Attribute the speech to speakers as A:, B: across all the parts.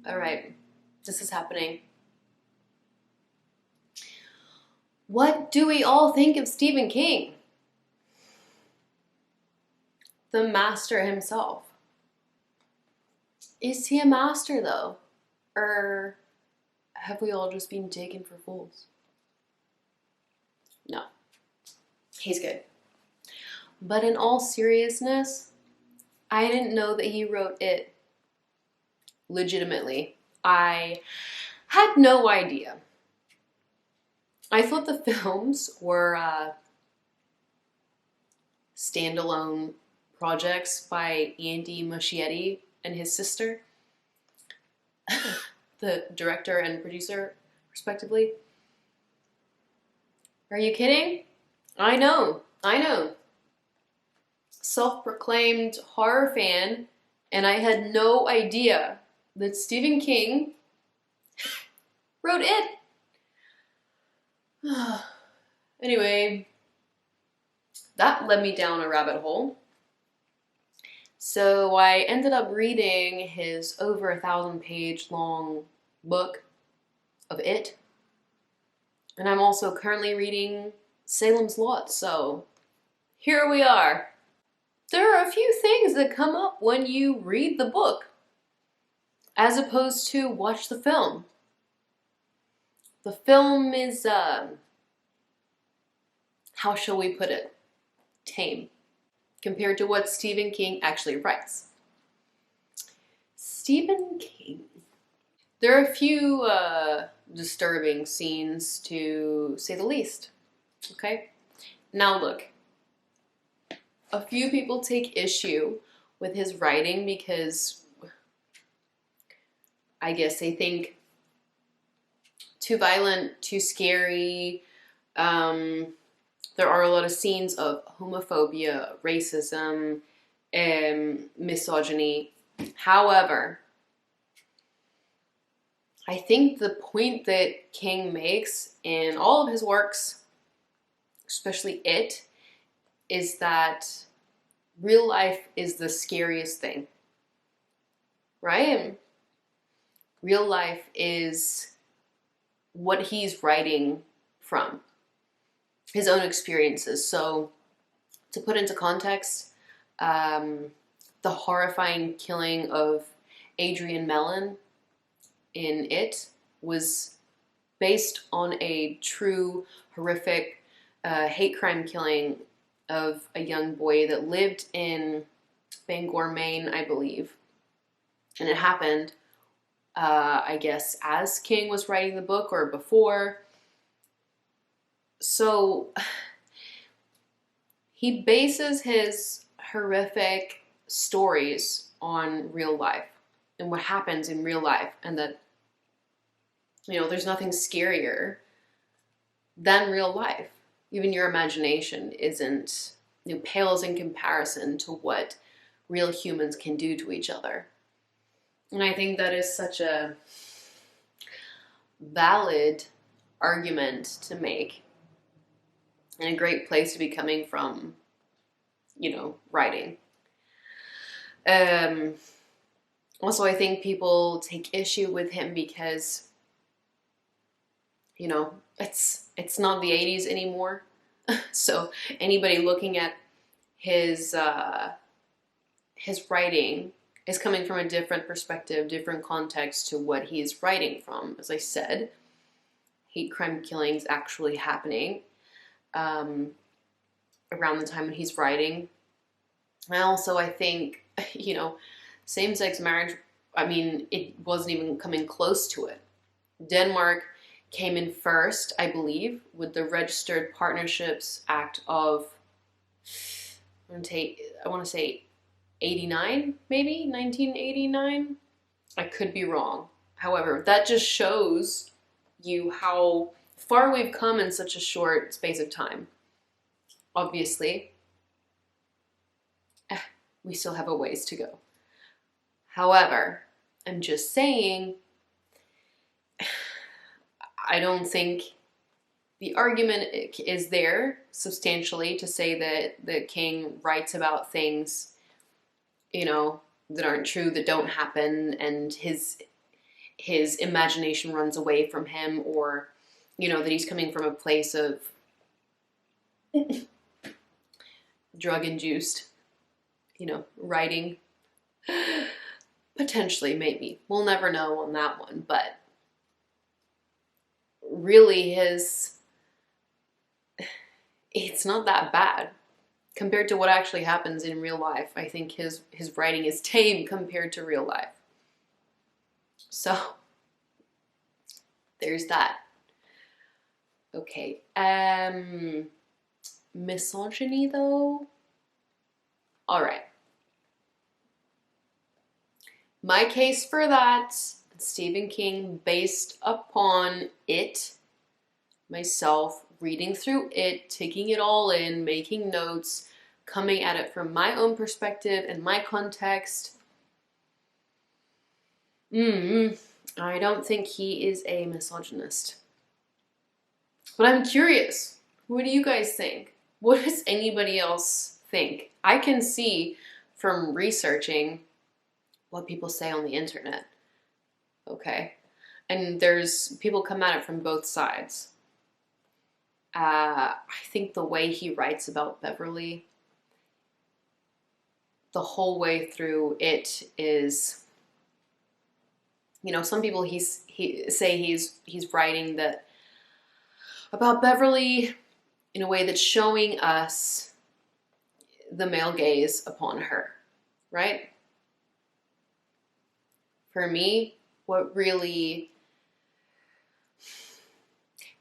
A: All right, this is happening. What do we all think of Stephen King? The master himself. Is he a master though? Or have we all just been taken for fools? No, he's good. But in all seriousness, I didn't know that he wrote it legitimately. I had no idea. I thought the films were standalone projects by Andy Muschietti and his sister, the director and producer, respectively. Are you kidding? I know. Self-proclaimed horror fan, and I had no idea that Stephen King wrote it. Anyway, that led me down a rabbit hole. So I ended up reading his over 1,000-page long book of It. And I'm also currently reading Salem's Lot, so here we are. There are a few things that come up when you read the book, as opposed to watch the film. The film is, how shall we put it? Tame, compared to what Stephen King actually writes. Stephen King. There are a few disturbing scenes, to say the least. Okay? Now look. A few people take issue with his writing because I guess they think too violent, too scary. There are a lot of scenes of homophobia, racism, and misogyny. However, I think the point that King makes in all of his works, especially It, is that real life is the scariest thing, right? Real life is what he's writing from, his own experiences. So, to put into context, the horrifying killing of Adrian Mellon in It was based on a true, horrific hate crime killing of a young boy that lived in Bangor, Maine, I believe. And it happened, I guess, as King was writing the book or before. So he bases his horrific stories on real life and what happens in real life, and that, you know, there's nothing scarier than real life. Even your imagination isn't, you know, pales in comparison to what real humans can do to each other. And I think that is such a valid argument to make, and a great place to be coming from, you know, writing. Also, I think people take issue with him because, you know, it's not the 80s anymore. So anybody looking at his writing is coming from a different perspective, different context to what he's writing from. As I said, hate crime killings actually happening around the time when he's writing. And also, I think, you know, same-sex marriage, I mean, it wasn't even coming close to it. Denmark came in first, I believe, with the Registered Partnerships Act of, I want to say 89, maybe 1989. I could be wrong. However, that just shows you how far we've come in such a short space of time. Obviously, we still have a ways to go. However, I'm just saying, I don't think the argument is there substantially to say that the King writes about things, you know, that aren't true, that don't happen, and his imagination runs away from him, or, you know, that he's coming from a place of drug-induced, you know, writing. Potentially, maybe. We'll never know on that one, but really it's not that bad compared to what actually happens in real life. I think his writing is tame compared to real life. So, there's that. Okay, misogyny though? Alright. My case for that, Stephen King, based upon it, myself, reading through it, taking it all in, making notes, coming at it from my own perspective and my context. I don't think he is a misogynist. But I'm curious, what do you guys think? What does anybody else think? I can see from researching what people say on the internet, okay? And there's people come at it from both sides. I think the way he writes about Beverly, the whole way through it is, you know, some people say he's writing that about Beverly in a way that's showing us the male gaze upon her, right? For me, what really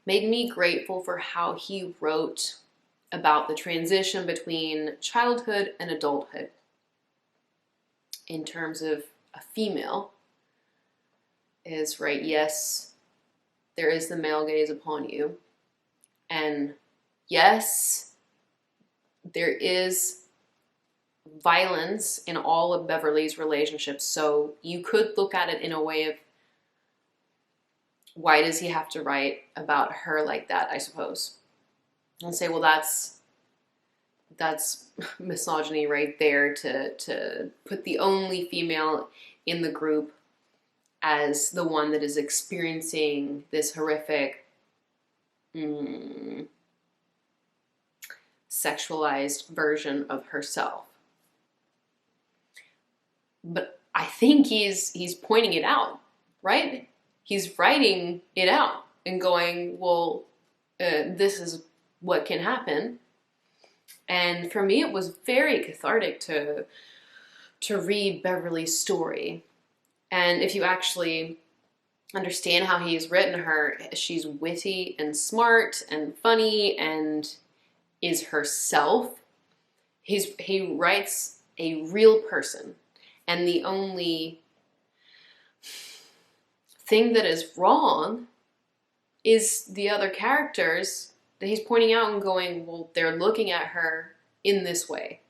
A: made me grateful for how he wrote about the transition between childhood and adulthood in terms of a female is, right, yes, there is the male gaze upon you, and yes, there is violence in all of Beverly's relationships, so you could look at it in a way of, why does he have to write about her like that, I suppose? And say, well, that's misogyny right there, to put the only female in the group as the one that is experiencing this horrific sexualized version of herself. But I think he's pointing it out, right? He's writing it out and going, well, this is what can happen. And for me, it was very cathartic to read Beverly's story. And if you actually understand how he's written her, she's witty and smart and funny and is herself. He writes a real person. And the only thing that is wrong is the other characters that he's pointing out and going, well, they're looking at her in this way.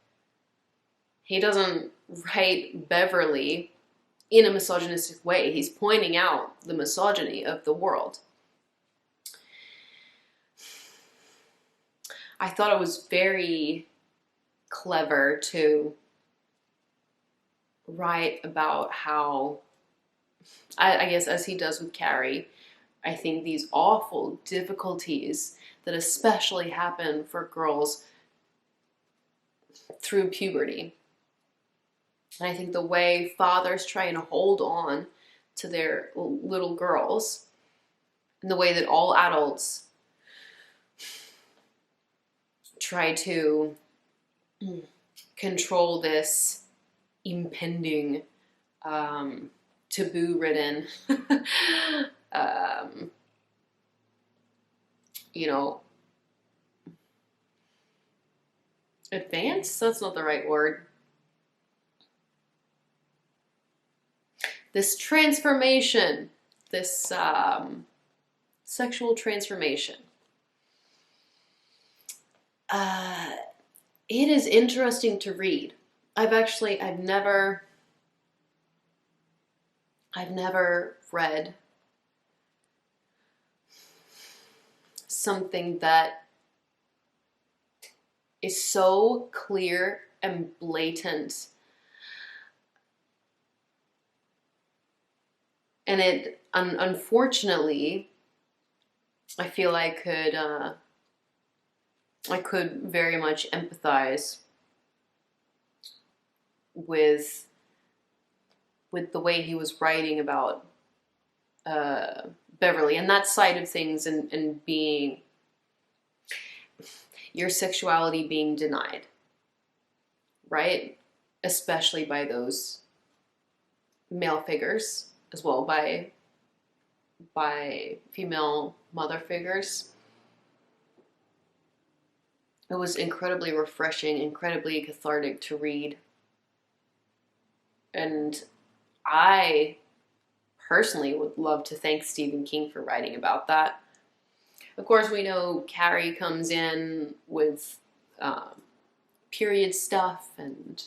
A: He doesn't write Beverly in a misogynistic way. He's pointing out the misogyny of the world. I thought it was very clever to write about how, I guess as he does with Carrie, I think these awful difficulties that especially happen for girls through puberty. And I think the way fathers try and hold on to their little girls, and the way that all adults try to control this impending, taboo-ridden, you know, advance? That's not the right word. This transformation, this sexual transformation. It is interesting to read. I've never read something that is so clear and blatant And it, unfortunately, I feel I could very much empathize with the way he was writing about Beverly and that side of things, and being your sexuality being denied, right? Especially by those male figures, as well by female mother figures. It was incredibly refreshing, incredibly cathartic to read. And I personally would love to thank Stephen King for writing about that. Of course, we know Carrie comes in with period stuff and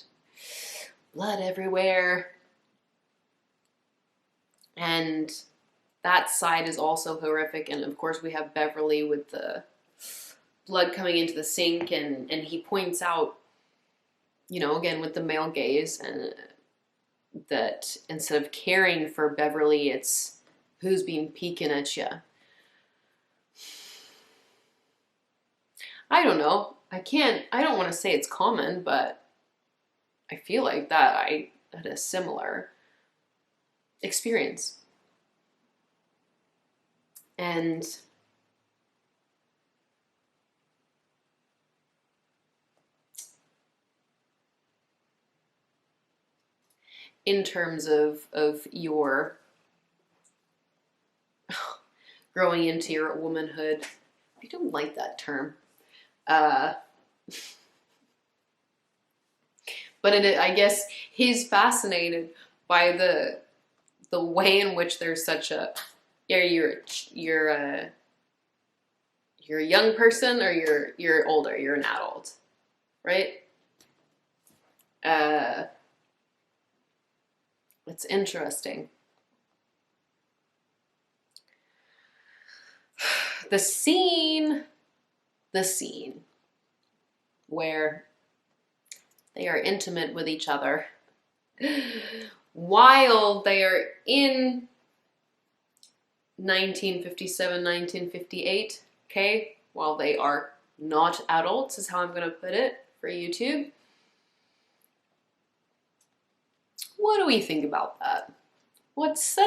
A: blood everywhere. And that side is also horrific. And of course, we have Beverly with the blood coming into the sink, and he points out, you know, again with the male gaze, and that instead of caring for Beverly, it's who's been peeking at you. I don't know. I don't want to say it's common, but I feel like that I had a similar experience. And in terms of your growing into your womanhood, I don't like that term. But I guess he's fascinated by the way in which there's such a, you're a young person, or you're older, you're an adult, right? It's interesting. The scene where they are intimate with each other while they are in 1957, 1958, okay? While they are not adults, is how I'm going to put it for YouTube. What do we think about that? That's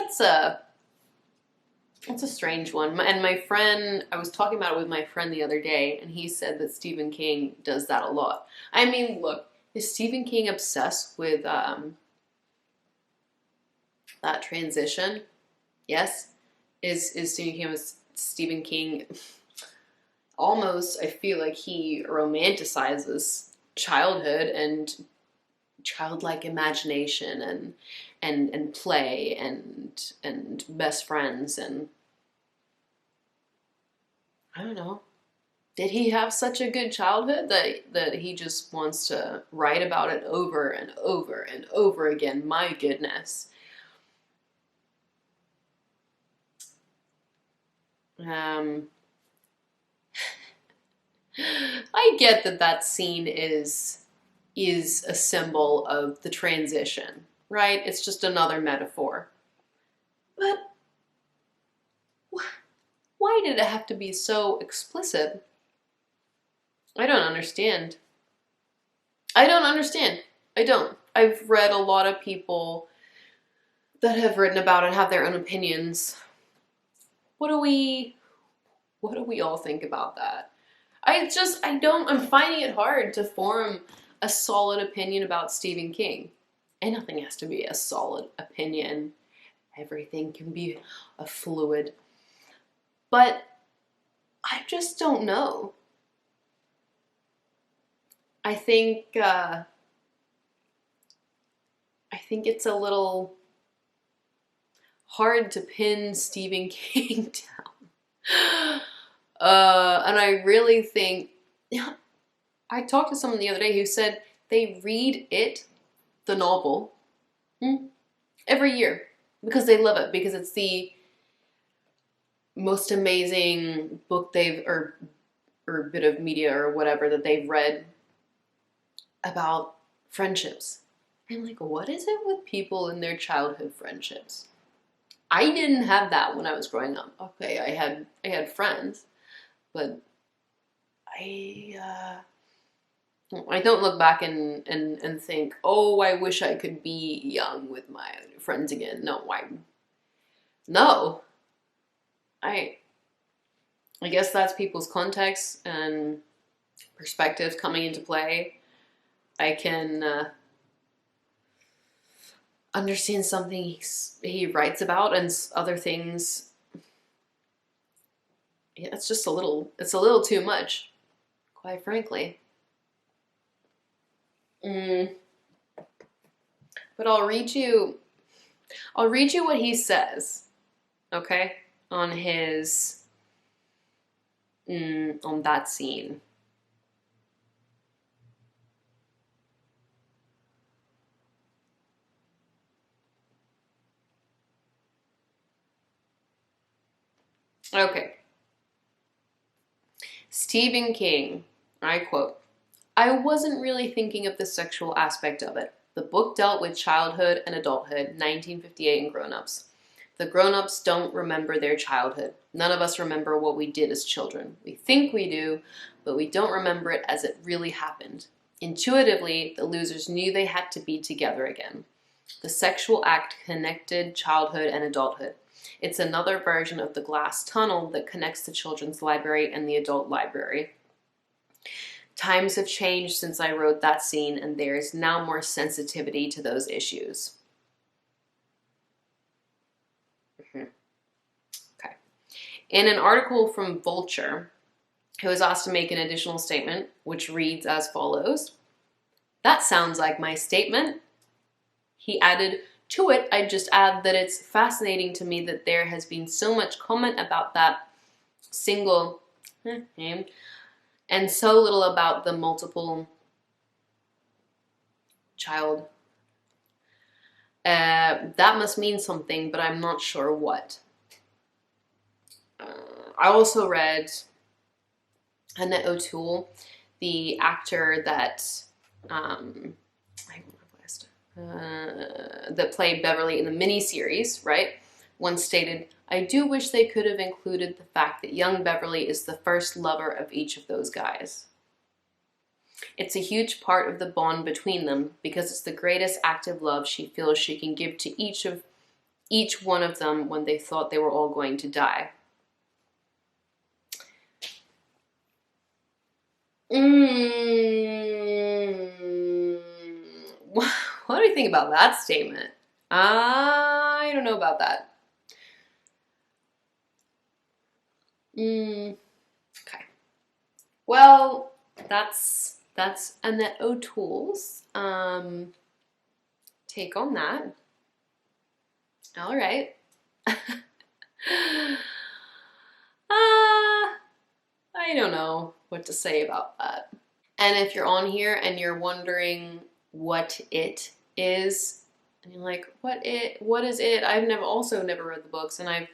A: a strange one. And my friend, I was talking about it with my friend the other day, and he said that Stephen King does that a lot. I mean, look, is Stephen King obsessed with that transition? Yes. Is Stephen King almost, I feel like he romanticizes childhood and childlike imagination and play and best friends, and I don't know. Did he have such a good childhood that he just wants to write about it over and over and over again? My goodness. I get that scene is a symbol of the transition, right? It's just another metaphor. But why did it have to be so explicit? I don't understand. I don't. I've read a lot of people that have written about it, have their own opinions. What do we all think about that? I'm finding it hard to form a solid opinion about Stephen King. And nothing has to be a solid opinion. Everything can be a fluid. But I just don't know. I think it's a little hard to pin Stephen King down. And I really think, I talked to someone the other day who said they read the novel, every year because they love it, because it's the most amazing book or bit of media or whatever that they've read about friendships. I'm like, what is it with people in their childhood friendships? I didn't have that when I was growing up. Okay, I had friends, but I don't look back and think, oh, I wish I could be young with my friends again. No. I guess that's people's context and perspectives coming into play. I can understand something he writes about, and other things, yeah, it's a little too much, quite frankly. But I'll read you what he says, okay, on his on that scene. Okay. Stephen King, I quote, "I wasn't really thinking of the sexual aspect of it. The book dealt with childhood and adulthood, 1958, and grown-ups. The grown-ups don't remember their childhood. None of us remember what we did as children. We think we do, but we don't remember it as it really happened. Intuitively, the losers knew they had to be together again. The sexual act connected childhood and adulthood. It's another version of the glass tunnel that connects the children's library and the adult library. Times have changed since I wrote that scene, and there is now more sensitivity to those issues." Okay. In an article from Vulture, he was asked to make an additional statement, which reads as follows: "That sounds like my statement." He added, "To it, I'd just add that it's fascinating to me that there has been so much comment about that single name and so little about the multiple child. That must mean something, but I'm not sure what." I also read Annette O'Toole, the actor that that played Beverly in the miniseries, right, once stated, "I do wish they could have included the fact that young Beverly is the first lover of each of those guys. It's a huge part of the bond between them because it's the greatest act of love she feels she can give to each one of them when they thought they were all going to die." What do you think about that statement? I don't know about that. Okay. Well, that's Annette O'Toole's take on that. All right. I don't know what to say about that. And if you're on here and you're wondering what it is, and you're like, what is it? I've never read the books, and I've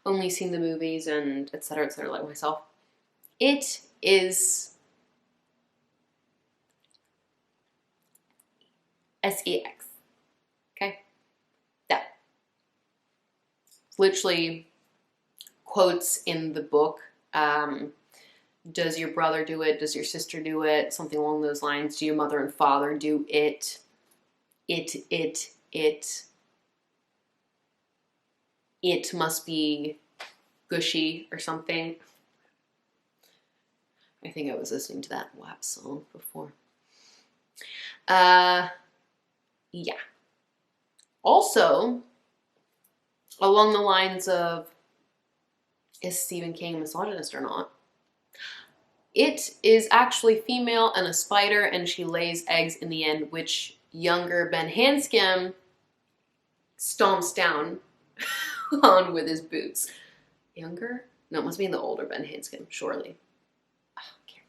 A: only seen the movies and etc. like myself. It is sex. Okay? That. Literally quotes in the book. Does your brother do it? Does your sister do it? Something along those lines. Do your mother and father do it? It must be gushy or something. I think I was listening to that WAP song before. Yeah. Also, along the lines of, is Stephen King a misogynist or not? It is actually female and a spider, and she lays eggs in the end, which younger Ben Hanscom stomps down on with his boots. Younger? No, it must be the older Ben Hanscom, surely. Oh, I can't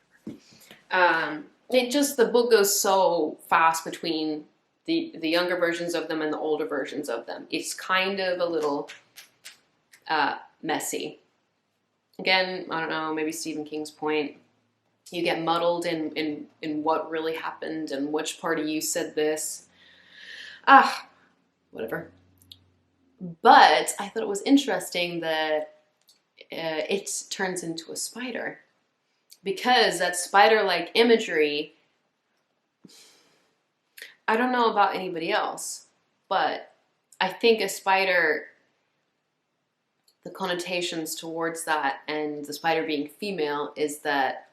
A: remember. The book goes so fast between the younger versions of them and the older versions of them. It's kind of a little messy. Again, I don't know, maybe Stephen King's point. You get muddled in what really happened and which part of you said this. Whatever. But I thought it was interesting that it turns into a spider, because that spider-like imagery, I don't know about anybody else, but I think a spider, the connotations towards that and the spider being female is that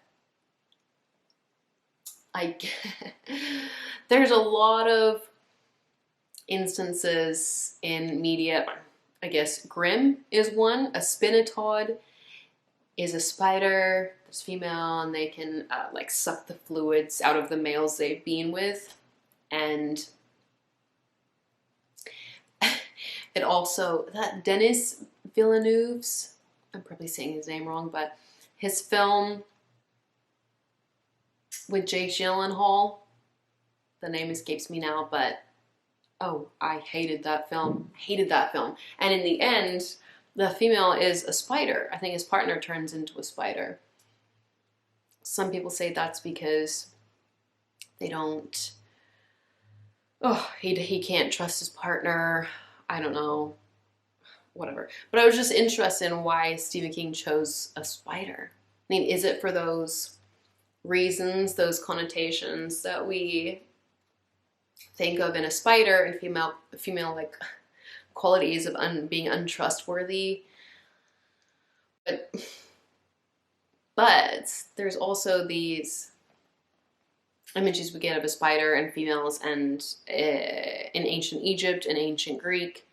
A: there's a lot of instances in media. I guess Grimm is one. A spinatod is a spider that's female, and they can like suck the fluids out of the males they've been with. And it also, that Denis Villeneuve's, I'm probably saying his name wrong, but his film with Jake Gyllenhaal, the name escapes me now, but oh, I hated that film. And in the end, the female is a spider. I think his partner turns into a spider. Some people say that's because they don't, he can't trust his partner. I don't know. Whatever. But I was just interested in why Stephen King chose a spider. I mean, is it for those reasons, those connotations that we think of in a spider, and female like qualities of being untrustworthy? But there's also these images we get of a spider and females, and in ancient Egypt and ancient Greek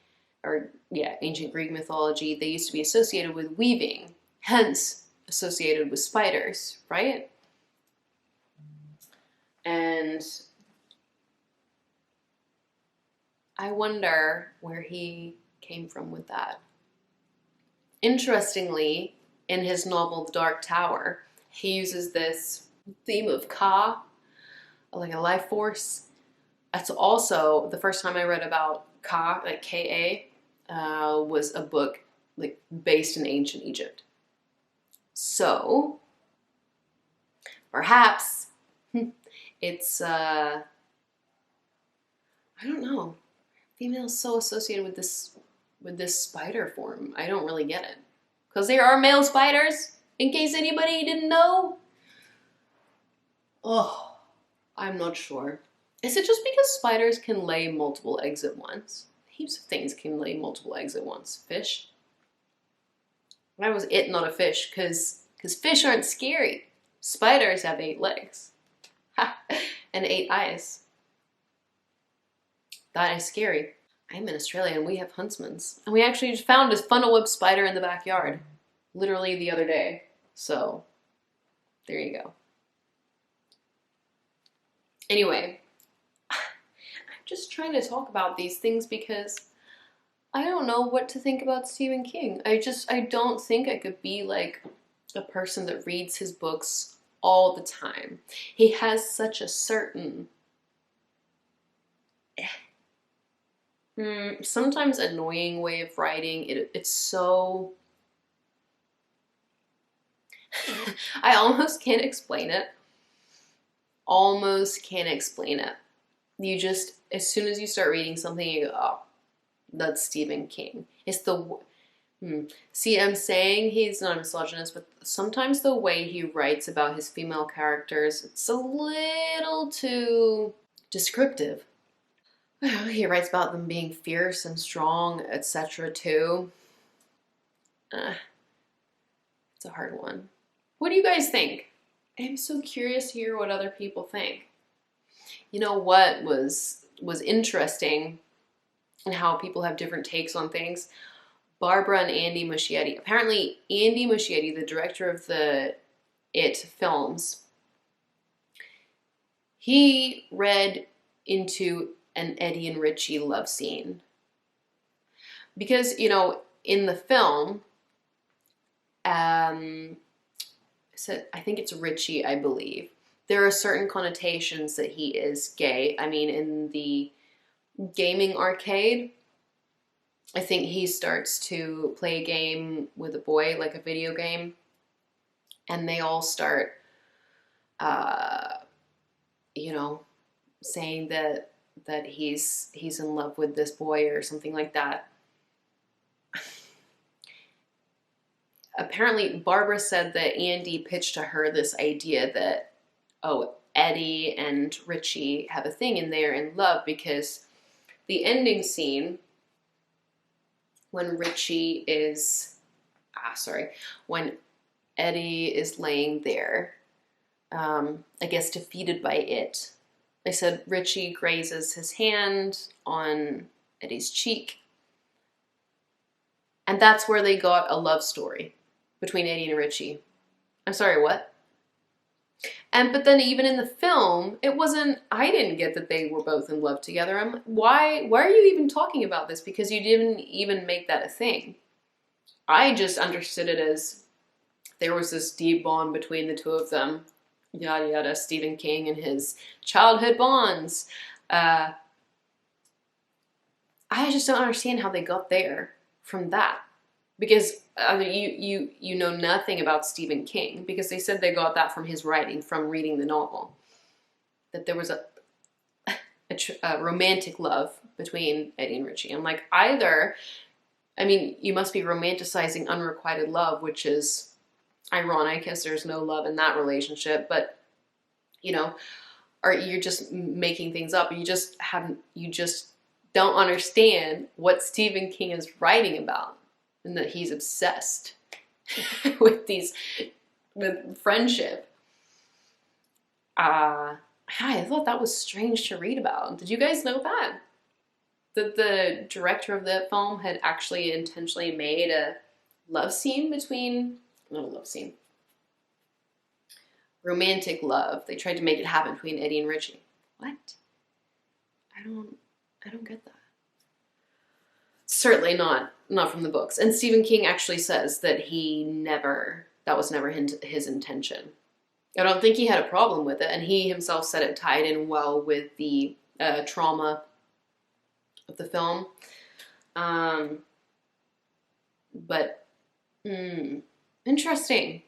A: mythology, they used to be associated with weaving, hence associated with spiders, right? And I wonder where he came from with that. Interestingly, in his novel The Dark Tower, he uses this theme of Ka, like a life force. That's also the first time I read about Ka, like Ka, was a book like based in ancient Egypt. So perhaps it's I don't know. Females so associated with this spider form. I don't really get it. Because there are male spiders, in case anybody didn't know. Oh, I'm not sure. Is it just because spiders can lay multiple eggs at once? Heaps of things can lay multiple eggs at once. Fish? Why was it not a fish? Because fish aren't scary. Spiders have 8 legs. And 8 eyes. That is scary. I'm in Australia and we have huntsmans. And we actually just found a funnel web spider in the backyard. Literally the other day. So, there you go. Anyway, I'm just trying to talk about these things because I don't know what to think about Stephen King. I don't think I could be like a person that reads his books all the time. He has such a certain sometimes annoying way of writing. It's so I almost can't explain it. You just, as soon as you start reading something, you go, oh, that's Stephen King. It's the See, I'm saying he's not a misogynist, but sometimes the way he writes about his female characters, it's a little too descriptive. He writes about them being fierce and strong, etc. too. It's a hard one. What do you guys think? I'm so curious to hear what other people think. You know what was interesting and how people have different takes on things? Barbara and Andy Muschietti. Apparently, Andy Muschietti, the director of the It films, he read into an Eddie and Richie love scene. Because, you know, in the film, so I think it's Richie, I believe. There are certain connotations that he is gay. I mean, in the gaming arcade, I think he starts to play a game with a boy, like a video game, and they all start, you know, saying that he's in love with this boy or something like that. apparently Barbara said that Andy pitched to her this idea that, oh, Eddie and Richie have a thing and they're in love, because the ending scene when Richie is, when Eddie is laying there, I guess defeated by it. They said Richie grazes his hand on Eddie's cheek. And that's where they got a love story between Eddie and Richie. I'm sorry, what? But then even in the film, it wasn't, I didn't get that they were both in love together. Why are you even talking about this? Because you didn't even make that a thing. I just understood it as there was this deep bond between the two of them. Yada yada, Stephen King and his childhood bonds. I just don't understand how they got there from that. Because you know nothing about Stephen King, because they said they got that from his writing, from reading the novel. That there was a romantic love between Eddie and Richie. I'm like, you must be romanticizing unrequited love, which is ironic because there's no love in that relationship, but or you're just making things up. You just don't understand what Stephen King is writing about, and that he's obsessed with friendship. I thought that was strange to read about. Did you guys know that? That the director of that film had actually intentionally made a love scene romantic love. They tried to make it happen between Eddie and Richie. What? I don't get that. Certainly not from the books. And Stephen King actually says that that was never his intention. I don't think he had a problem with it, and he himself said it tied in well with the trauma of the film. But interesting.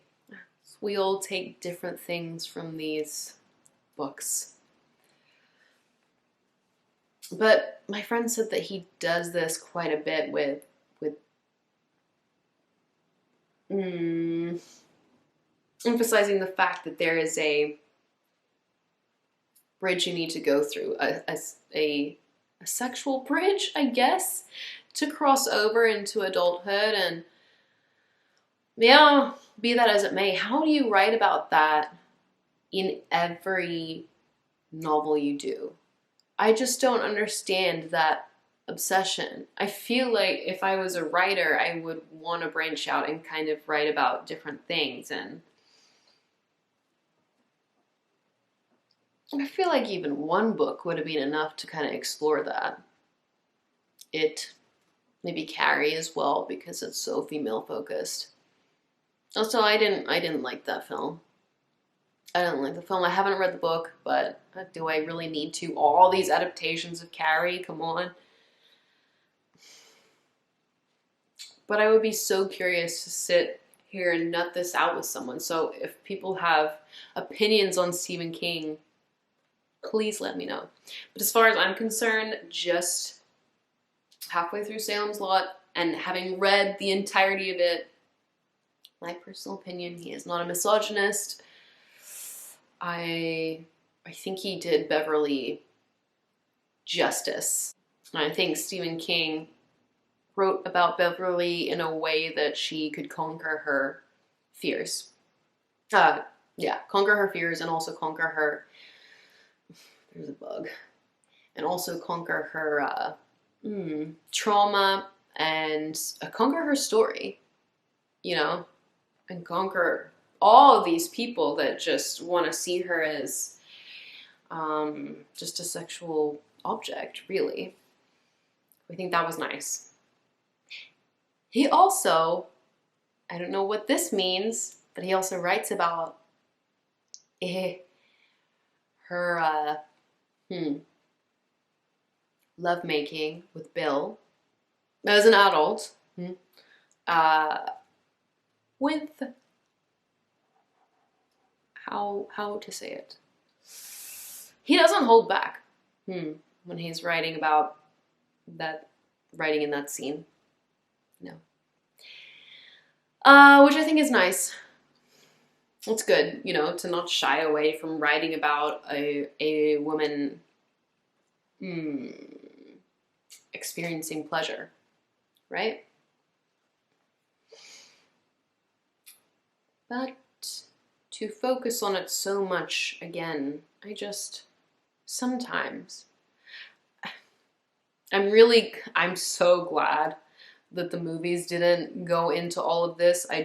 A: We all take different things from these books. But my friend said that he does this quite a bit with emphasizing the fact that there is a bridge you need to go through, a sexual bridge, I guess, to cross over into adulthood. And yeah, be that as it may, how do you write about that in every novel you do? I just don't understand that obsession. I feel like if I was a writer, I would want to branch out and kind of write about different things. And I feel like even one book would have been enough to kind of explore that. Maybe Carrie as well, because it's so female focused. Also, I didn't like that film. I didn't like the film. I haven't read the book, but do I really need to? All these adaptations of Carrie, come on. But I would be so curious to sit here and nut this out with someone. So if people have opinions on Stephen King, please let me know. But as far as I'm concerned, just halfway through Salem's Lot and having read the entirety of it, my personal opinion, he is not a misogynist. I think he did Beverly justice. And I think Stephen King wrote about Beverly in a way that she could conquer her fears. Conquer her fears and also conquer her, there's a bug, and also conquer her trauma and conquer her story, and conquer all of these people that just want to see her as just a sexual object, really. I think that was nice. He also, I don't know what this means, but he also writes about her lovemaking with Bill as an adult, with how to say it. He doesn't hold back when he's writing about that, writing in that scene. No. which I think is nice. It's good, you know, to not shy away from writing about a woman experiencing pleasure, right? But to focus on it so much, again, sometimes, I'm so glad that the movies didn't go into all of this. I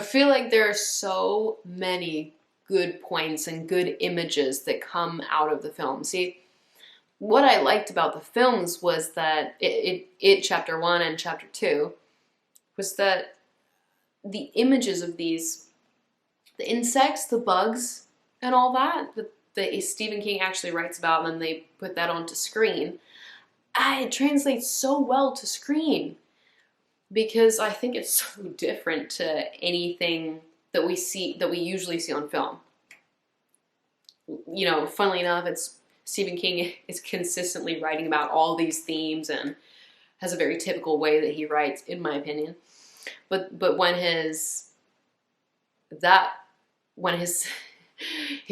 A: feel like there are so many good points and good images that come out of the film. See, what I liked about the films was that it chapter 1 and chapter 2 was that the images of these, the insects, the bugs, and all that Stephen King actually writes about, and then they put that onto screen. It translates so well to screen because I think it's so different to anything that we usually see on film. You know, funnily enough, Stephen King is consistently writing about all these themes and has a very typical way that he writes, in my opinion. But when his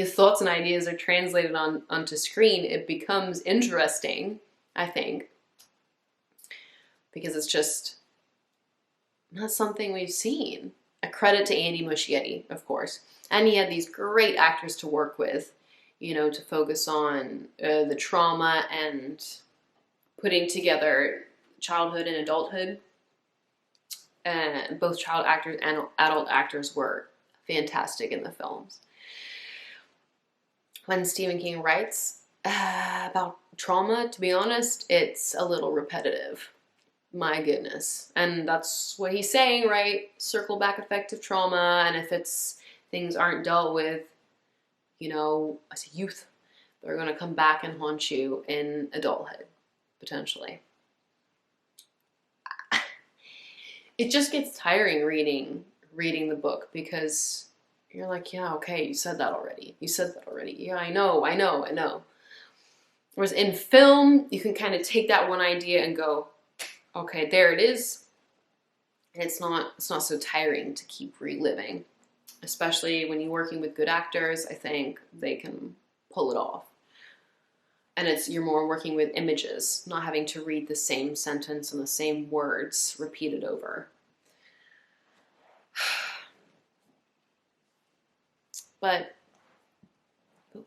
A: thoughts and ideas are translated onto screen, it becomes interesting, I think, because it's just not something we've seen. A credit to Andy Muschietti, of course. And he had these great actors to work with, you know, to focus on the trauma and putting together childhood and adulthood. Both child actors and adult actors were fantastic in the films. When Stephen King writes about trauma, to be honest, it's a little repetitive. My goodness. And that's what he's saying, right? Circle back effect of trauma, and if things aren't dealt with, you know, as a youth, they're going to come back and haunt you in adulthood, potentially. It just gets tiring reading the book because you're like, yeah, okay, you said that already. Yeah, I know. Whereas in film, you can kind of take that one idea and go, okay, there it is. And it's not so tiring to keep reliving, especially when you're working with good actors. I think they can pull it off. And you're more working with images, not having to read the same sentence and the same words repeated over. But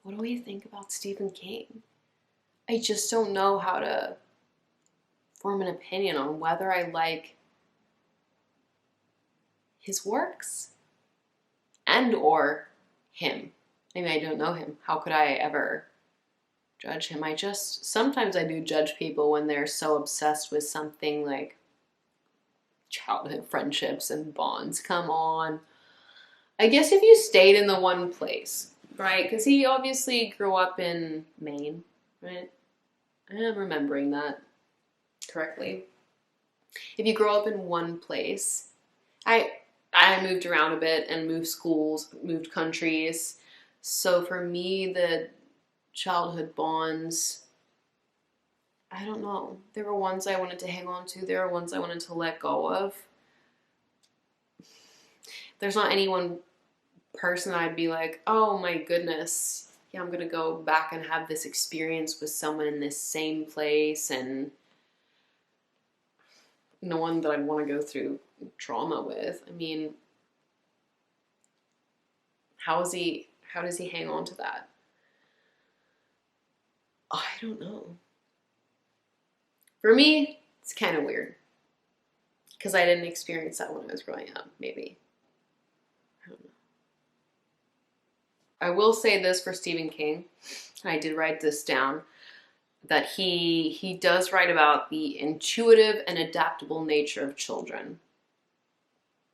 A: what do we think about Stephen King? I just don't know how to form an opinion on whether I like his works and or him. I mean, I don't know him. How could I ever judge him? Sometimes I do judge people when they're so obsessed with something like childhood friendships and bonds. Come on. I guess if you stayed in the one place, right? Because he obviously grew up in Maine, right? I am remembering that correctly. If you grow up in one place, I moved around a bit and moved schools, moved countries. So for me, the childhood bonds, I don't know. There were ones I wanted to hang on to. There were ones I wanted to let go of. There's not any one person I'd be like, oh my goodness, yeah, I'm going to go back and have this experience with someone in this same place, and no one that I'd want to go through trauma with. I mean, how does he hang on to that? I don't know. For me, it's kind of weird because I didn't experience that when I was growing up, maybe. I don't know. I will say this for Stephen King, I did write this down, that he does write about the intuitive and adaptable nature of children.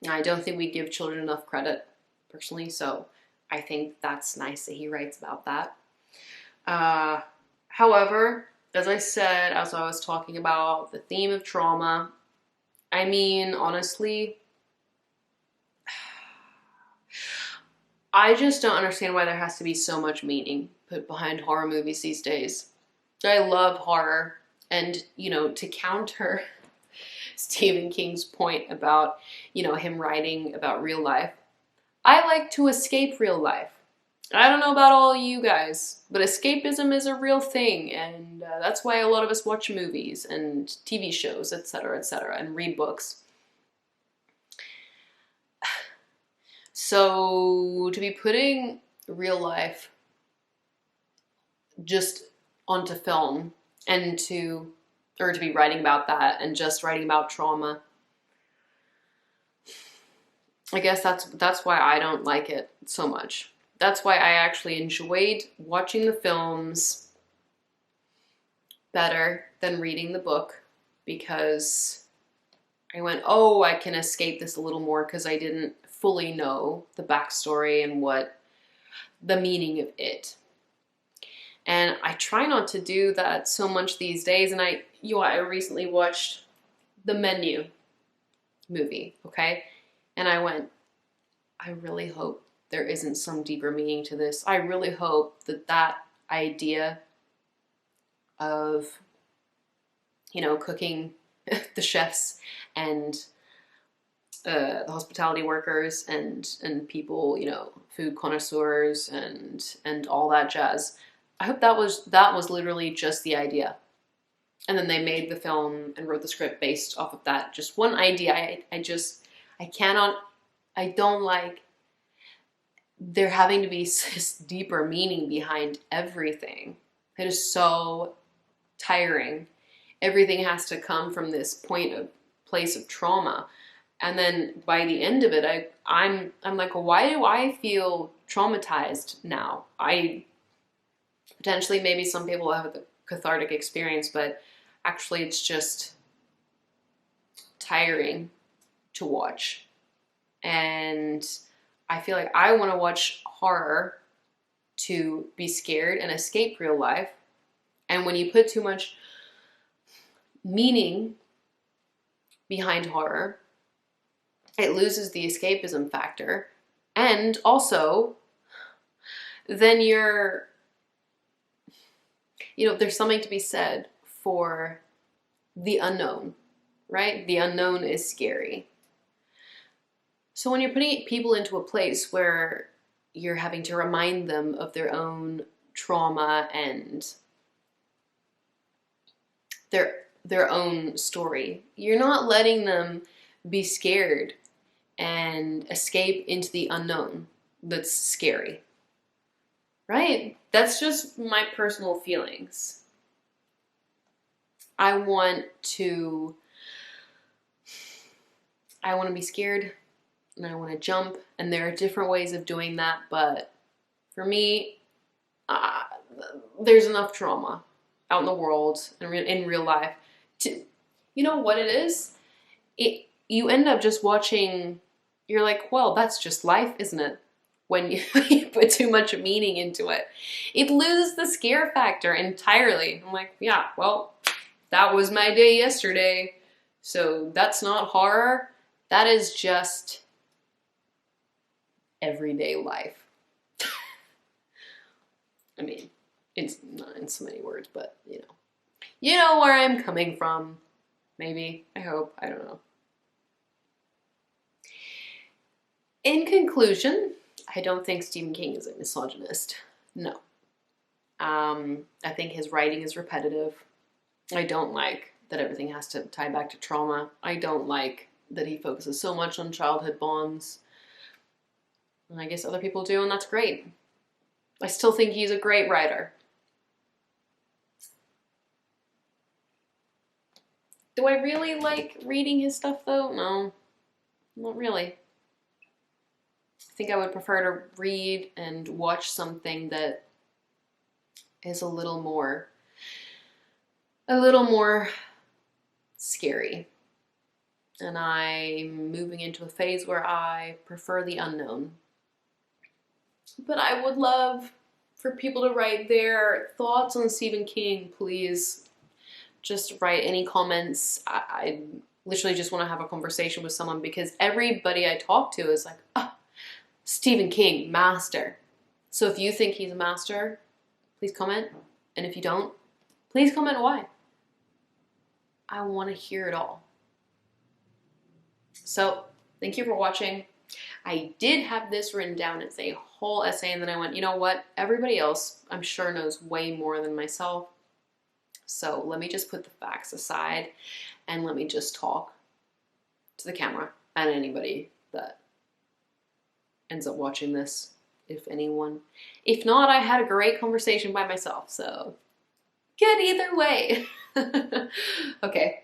A: Now, I don't think we give children enough credit, personally, so I think that's nice that he writes about that. However, as I said, as I was talking about the theme of trauma, I mean, honestly, I just don't understand why there has to be so much meaning put behind horror movies these days. I love horror, and, you know, to counter Stephen King's point about, you know, him writing about real life. I like to escape real life. I don't know about all you guys, but escapism is a real thing, and that's why a lot of us watch movies and TV shows, etc., and read books. So to be putting real life just onto film and to be writing about that and just writing about trauma, I guess that's why I don't like it so much. That's why I actually enjoyed watching the films better than reading the book, because I went, oh, I can escape this a little more because I didn't fully know the backstory and what the meaning of it. And I try not to do that so much these days. And I recently watched The Menu movie, okay? And I went, I really hope there isn't some deeper meaning to this. I really hope that idea of, you know, cooking the chefs and the hospitality workers and people, you know, food connoisseurs and all that jazz. I hope that was literally just the idea. And then they made the film and wrote the script based off of that. Just one idea. I don't like there having to be this deeper meaning behind everything. It is so tiring. Everything has to come from this place of trauma. And then by the end of it, I'm like, well, why do I feel traumatized now? Potentially maybe some people have a cathartic experience, but actually it's just tiring to watch. And I feel like I want to watch horror to be scared and escape real life. And when you put too much meaning behind horror, it loses the escapism factor. And also, then there's something to be said for the unknown, right? The unknown is scary. So when you're putting people into a place where you're having to remind them of their own trauma and their own story, you're not letting them be scared and escape into the unknown that's scary, right? That's just my personal feelings. I want to be scared and I want to jump, and there are different ways of doing that, but for me, there's enough trauma out in the world and in real life to, you know what it is? You end up just watching, you're like, well, that's just life, isn't it? When you put too much meaning into it. It loses the scare factor entirely. I'm like, yeah, well, that was my day yesterday. So that's not horror. That is just everyday life. I mean, it's not in so many words, but you know where I'm coming from. Maybe, I hope, I don't know. In conclusion, I don't think Stephen King is a misogynist. No. I think his writing is repetitive. I don't like that everything has to tie back to trauma. I don't like that he focuses so much on childhood bonds. And I guess other people do, and that's great. I still think he's a great writer. Do I really like reading his stuff, though? No, not really. I think I would prefer to read and watch something that is a little more scary. And I'm moving into a phase where I prefer the unknown. But I would love for people to write their thoughts on Stephen King, please. Just write any comments. I literally just want to have a conversation with someone, because everybody I talk to is like, oh, Stephen King, master. So if you think he's a master, please comment. And if you don't, please comment why. I want to hear it all. So thank you for watching. I did have this written down as a whole essay, and then I went, you know what? Everybody else, I'm sure, knows way more than myself. So let me just put the facts aside and let me just talk to the camera and anybody that ends up watching this, if anyone. If not, I had a great conversation by myself, so good either way. Okay.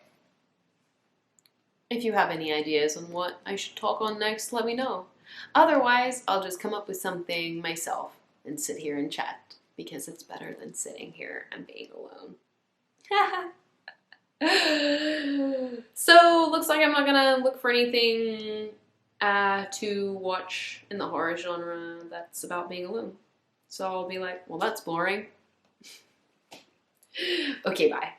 A: If you have any ideas on what I should talk on next, let me know. Otherwise, I'll just come up with something myself and sit here and chat, because it's better than sitting here and being alone. So, looks like I'm not gonna look for anything to watch in the horror genre that's about being alone. So I'll be like, well, that's boring. Okay, bye.